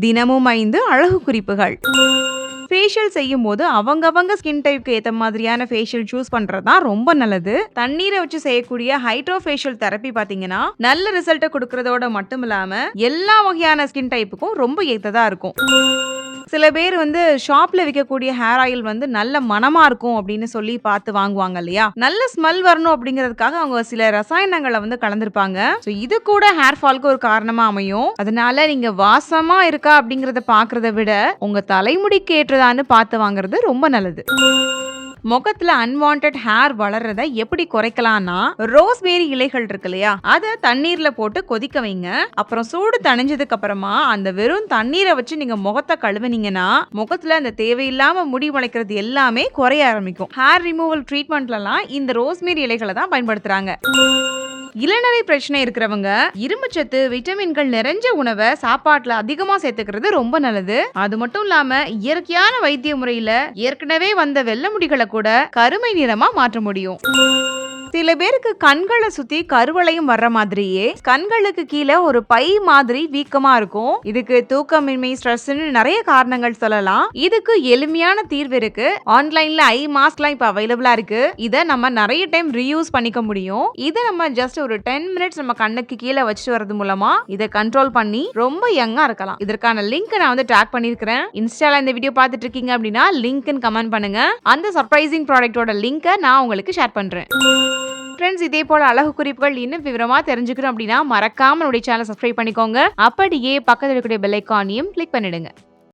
தினமும் 5 அழகு குறிப்புகள். ஃபேஷியல் செய்யும்போது அவங்கவங்க ஸ்கின் டைப்க்கு ஏத்த மாதிரியான ஃபேஷியல் சூஸ் பண்றது தான் ரொம்ப நல்லது. தண்ணீரை வச்சு செய்யக்கூடிய ஹைட்ரோ ஃபேஷியல் தெரப்பி பாத்தீங்கன்னா நல்ல ரிசல்ட்டை கொடுக்கறதோட மட்டும் இல்லாம எல்லா வகையான ஸ்கின் டைப்புக்கும் ரொம்ப ஏத்ததா இருக்கும். சில பேர் ஷாப்ல விற்கக்கூடிய ஹேர் ஆயில் நல்ல மணமா இருக்கும் அப்படின்னு சொல்லி பார்த்து வாங்குவாங்க இல்லையா? நல்ல ஸ்மெல் வரணும் அப்படிங்கிறதுக்காக அவங்க சில ரசாயனங்களை கலந்திருப்பாங்க. So, இது கூட ஹேர் ஃபால்க்கு ஒரு காரணமா அமையும். அதனால நீங்க வாசமா இருக்கா அப்படிங்கறத பாக்குறத விட உங்க தலைமுடிக்கு ஏற்றதான்னு பார்த்து வாங்குறது ரொம்ப நல்லது. முகத்துல அன்வான்டட் ஹேர் வளர்றத எப்படி குறைக்கலாம்னா, ரோஸ்மேரி இலைகள் இருக்கு இல்லையா, அதை தண்ணீர்ல போட்டு கொதிக்க வைங்க. அப்புறம் சூடு தணிஞ்சதுக்கு அப்புறமா அந்த வெறும் தண்ணீரை வச்சு நீங்க முகத்தை கழுவுனீங்கன்னா முகத்துல அந்த தேவையில்லாம முடி முளைக்கிறது எல்லாமே குறைய ஆரம்பிக்கும். ஹேர் ரிமூவல் ட்ரீட்மெண்ட்லாம் இந்த ரோஸ்மேரி இலைகளை தான் பயன்படுத்துறாங்க. இளநரை பிரச்சனை இருக்கிறவங்க இரும்புச்சத்து விட்டமின்கள் நிறைஞ்ச உணவை சாப்பாட்டுல அதிகமா சேர்த்துக்கிறது ரொம்ப நல்லது. அது மட்டும் இல்லாம இயற்கையான வைத்திய முறையில ஏற்கனவே வந்த வெள்ளை முடிகளை கூட கருமை நிறமா மாற்ற முடியும். சில பேருக்கு கண்களை சுத்தி கருவளையும் வர்ற மாதிரியே கண்களுக்கு கீழே ஒரு பை மாதிரி வீக்கமா இருக்கும். இதுக்கு தூக்கமின்மை, ஸ்ட்ரெஸ்னு நிறைய காரணங்கள் சொல்லலாம். இதுக்கு எளிமையான தீர்வு இருக்கு. ஆன்லைன்ல ஐ மாஸ்க்லாம் இப்ப அவைலபிளா இருக்கு. இதை நம்ம நிறைய டைம் ரீயூஸ் பண்ணிக்க முடியும். இதை நம்ம ஜஸ்ட் ஒரு 10 மினிட்ஸ் நம்ம கண்ணுக்கு கீழே வச்சுட்டு வரது மூலமா இதை கண்ட்ரோல் பண்ணி ரொம்ப யங்கா இருக்கலாம். இதற்கான லிங்க் நான் டாக் பண்ணிருக்கிறேன். இன்ஸ்டால இந்த வீடியோ பார்த்துட்டு இருக்கீங்க அப்படின்னா லிங்க் கமெண்ட் பண்ணுங்க. அந்த சர்ப்ரைசிங் ப்ராடக்ட்டோட லிங்கை நான் உங்களுக்கு ஷேர் பண்றேன். ஃப்ரெண்ட்ஸ், இதே போல அழகு குறிப்புகள் இன்னும் விவரமா தெரிஞ்சுக்கணும் அப்படின்னா மறக்காம என்னுடைய சேனலை சப்ஸ்கிரைப் பண்ணிக்கோங்க. அப்படியே பக்கத்தில் இருக்கக்கூடிய பெல் ஐகானையும் கிளிக் பண்ணிடுங்க.